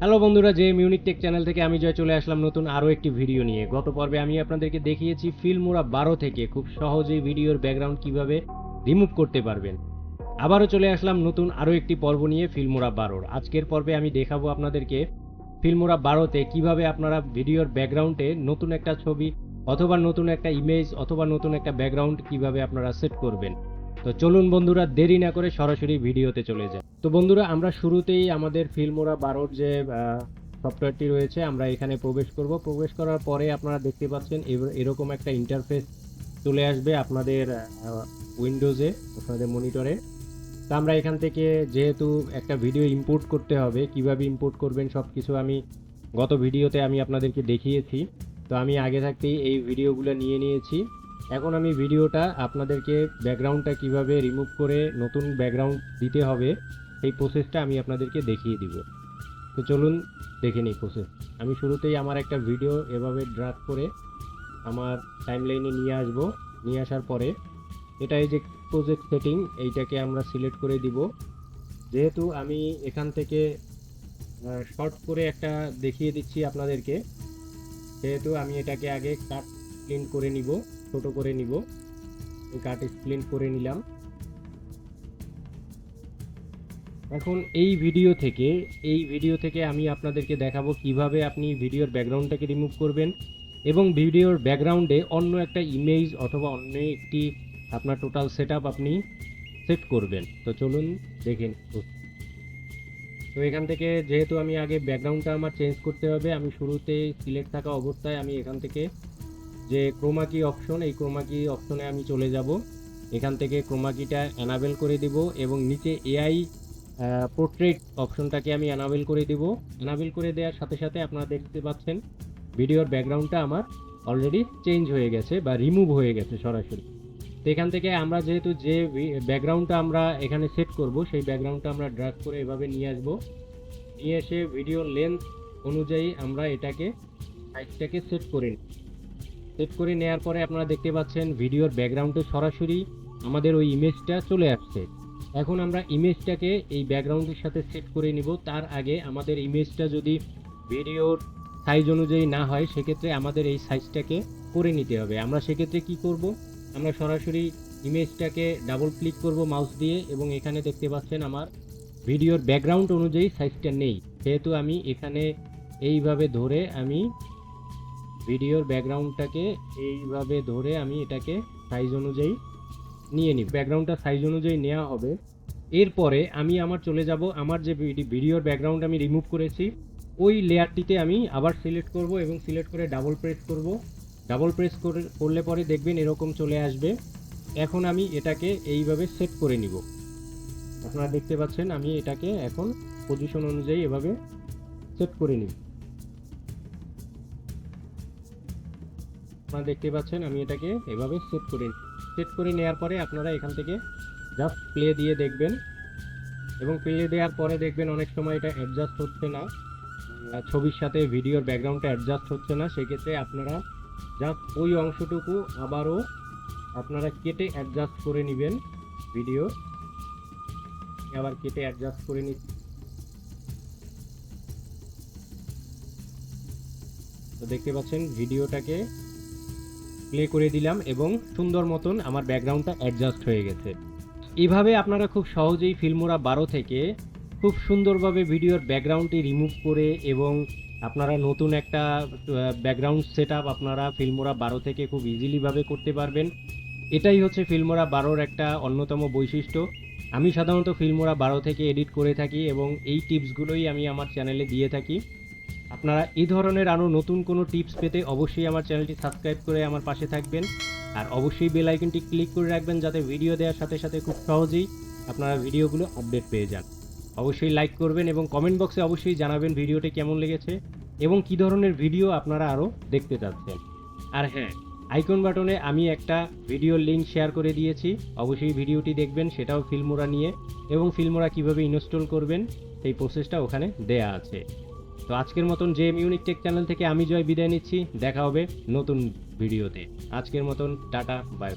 Hello বন্ধুরা, যে Munich take channel থেকে আমি জয় চলে আসলাম নতুন আরও একটি ভিডিও নিয়ে। গত পর্বে আমি আপনাদেরকে দেখিয়েছি ফিল্মোরা 12 থেকে খুব সহজেই ভিডিওর ব্যাকগ্রাউন্ড কিভাবে রিমুভ করতে পারবেন। আবারও চলে আসলাম নতুন আরও একটি পর্ব নিয়ে ফিল্মোরা 12। আজকের পর্বে আমি দেখাবো আপনাদেরকে ফিল্মোরা 12তে কিভাবে আপনারা ভিডিওর ব্যাকগ্রাউন্ডে নতুন একটা ছবি অথবা নতুন একটা ইমেজ অথবা নতুন একটা ব্যাকগ্রাউন্ড কিভাবে আপনারা সেট করবেন। তো চলুন বন্ধুরা, দেরি না করে সরাসরি ভিডিওতে চলে যায়। তো বন্ধুরা, আমরা শুরুতেই আমাদের ফিল্মোরা 12 যে সফটওয়্যারটি রয়েছে আমরা এখানে প্রবেশ করব। প্রবেশ করার পরে আপনারা দেখতে পাচ্ছেন এরকম একটা ইন্টারফেস চলে আসবে আপনাদের উইন্ডোজে, আপনাদের মনিটরে। তো আমরা এখান থেকে যেহেতু একটা ভিডিও ইম্পোর্ট করতে হবে, কিভাবে ইম্পোর্ট করবেন সব কিছু আমি গত ভিডিওতে আমি আপনাদেরকে দেখিয়েছি। তো আমি আগে থাকতেই এই ভিডিওগুলো নিয়ে নিয়েছি। এখন আমি ভিডিওটা আপনাদেরকে ব্যাকগ্রাউন্ডটা কিভাবে রিমুভ করে নতুন ব্যাকগ্রাউন্ড দিতে হবে সেই প্রসেসটা আমি আপনাদেরকে দেখিয়ে দিব। তো চলুন দেখে নিই প্রসেস। আমি শুরুতেই আমার একটা ভিডিও এভাবে ড্র্যাগ করে আমার টাইমলাইনে নিয়ে আসব। নিয়ে আসার পরে এটা এই যে প্রজেক্ট সেটিং, এইটাকে আমরা সিলেক্ট করে দিব। যেহেতু আমি এখান থেকে শর্ট করে একটা দেখিয়ে দিচ্ছি আপনাদেরকে, সেহেতু আমি এটাকে আগে কাট স্প্লিন করে নিব, ছোট করে নিব। কাট স্প্লিন করে নিলাম। এখন এই ভিডিও থেকে আমি আপনাদেরকে দেখাবো কিভাবে আপনি ভিডিওর ব্যাকগ্রাউন্ডটাকে রিমুভ করবেন এবং ভিডিওর ব্যাকগ্রাউন্ডে অন্য একটা ইমেজ অথবা অন্য একটি আপনার টোটাল সেটআপ আপনি সেট করবেন। তো চলুন দেখেন। তো এখান থেকে যেহেতু আমি আগে ব্যাকগ্রাউন্ডটা আমার চেঞ্জ করতে হবে, আমি শুরুতে সিলেক্ট থাকা অবস্থায় আমি এখান থেকে যে ক্রোমাকি অপশন, এই ক্রোমাকি অপশনে আমি চলে যাব। এখান থেকে ক্রোমাকিটা এনাবেল করে দিব এবং নিচে এআই পোর্ট্রেট অপশনটাকে আমি এনাবেল করে দিব। এনাবেল করে দেওয়ার সাথে সাথে আপনারা দেখতে পাচ্ছেন ভিডিওর ব্যাকগ্রাউন্ডটা আমার অলরেডি চেঞ্জ হয়ে গেছে বা রিমুভ হয়ে গেছে সরাসরি। তো এখান থেকে আমরা যেহেতু যে ব্যাকগ্রাউন্ডটা আমরা এখানে সেট করব সেই ব্যাকগ্রাউন্ডটা আমরা ড্র্যাগ করে এভাবে নিয়ে আসব। নিয়ে এসে ভিডিও লেন্থ অনুযায়ী আমরা এটাকে সাইজটাকে সেট করে নেওয়ার পরে আপনারা দেখতে পাচ্ছেন ভিডিওর ব্যাকগ্রাউন্ডে সরাসরি আমাদের ওই ইমেজটা চলে আসছে। এখন আমরা ইমেজটাকে এই ব্যাকগ্রাউন্ডের সাথে সেট করে নিব। তার আগে আমাদের ইমেজটা যদি ভিডিওর সাইজ অনুযায়ী না হয় সেক্ষেত্রে আমাদের এই সাইজটাকে করে নিতে হবে। আমরা সেক্ষেত্রে কি করব, আমরা সরাসরি ইমেজটাকে ডাবল ক্লিক করব মাউস দিয়ে এবং এখানে দেখতে পাচ্ছেন আমার ভিডিওর ব্যাকগ্রাউন্ড অনুযায়ী সাইজটা নেই। সেহেতু আমি এখানে এইভাবে ধরে আমি ভিডিওর ব্যাকগ্রাউন্ডটাকে এইভাবে ধরে আমি এটাকে সাইজ অনুযায়ী নিয়ে নিই। ব্যাকগ্রাউন্ডটা সাইজ অনুযায়ী নেওয়া হবে। এরপরে আমি চলে যাব আমার যে ভিডিওর ব্যাকগ্রাউন্ড আমি রিমুভ করেছি ওই লেয়ারটিতে আমি আবার সিলেক্ট করব এবং সিলেক্ট করে ডাবল প্রেস করব। ডাবল প্রেস করলে পরে দেখবেন এরকম চলে আসবে। এখন আমি এটাকে এইভাবে সেট করে নিব। আপনারা দেখতে পাচ্ছেন আমি এটাকে এখন পজিশন অনুযায়ী এভাবে সেট করে নিব। আপনারা দেখতে পাচ্ছেন আমি এটাকে এভাবে সেট করে নেওয়ার পরে আপনারা এখান থেকে জাস্ট প্লে দিয়ে দেখবেন এবং প্লে দেওয়ার পরে দেখবেন অনেক সময় এটা অ্যাডজাস্ট হচ্ছে না, ছবির সাথে ভিডিওর ব্যাকগ্রাউন্ডটা অ্যাডজাস্ট হচ্ছে না। সেক্ষেত্রে আপনারা জাস্ট ওই অংশটুকু আবারও আপনারা কেটে অ্যাডজাস্ট করে নেবেন। ভিডিও আবার কেটে অ্যাডজাস্ট করে নিচ্ছি। তো দেখতে পাচ্ছেন ভিডিওটাকে প্লে করে দিলাম এবং সুন্দর মতন আমার ব্যাকগ্রাউন্ডটা অ্যাডজাস্ট হয়ে গেছে। এইভাবে আপনারা খুব সহজেই ফিল্মোরা 12 থেকে খুব সুন্দরভাবে ভিডিওর ব্যাকগ্রাউন্ডটি রিমুভ করে এবং আপনারা নতুন একটা ব্যাকগ্রাউন্ড সেটআপ আপনারা ফিল্মোরা 12 থেকে খুব ইজিলিভাবে করতে পারবেন। এটাই হচ্ছে ফিল্মোরা 12-র একটা অন্যতম বৈশিষ্ট্য। আমি সাধারণত ফিল্মোরা 12 থেকে এডিট করে থাকি এবং এই টিপসগুলোই আমি আমার চ্যানেলে দিয়ে থাকি। আপনারা এই ধরনের আরও নতুন কোনো টিপস পেতে অবশ্যই আমার চ্যানেলটি সাবস্ক্রাইব করে আমার পাশে থাকবেন আর অবশ্যই বেল আইকনটি ক্লিক করে রাখবেন যাতে ভিডিও দেওয়ার সাথে সাথে খুব সহজেই আপনারা ভিডিওগুলো আপডেট পেয়ে যান। অবশ্যই লাইক করবেন এবং কমেন্ট বক্সে অবশ্যই জানাবেন ভিডিওটি কেমন লেগেছে এবং কী ধরনের ভিডিও আপনারা আরও দেখতে চাচ্ছেন। আর হ্যাঁ, আইকন বাটনে আমি একটা ভিডিওর লিঙ্ক শেয়ার করে দিয়েছি, অবশ্যই ভিডিওটি দেখবেন। সেটাও ফিল্মোরা নিয়ে এবং ফিল্মোরা কীভাবে ইনস্টল করবেন সেই প্রসেসটা ওখানে দেয়া আছে। তো আজকের মতন যে মিউনিক টেক চ্যানেল থেকে আমি জয় বিদায় নিচ্ছি। দেখা হবে নতুন ভিডিওতে। আজকের মতন টাটা, বাই।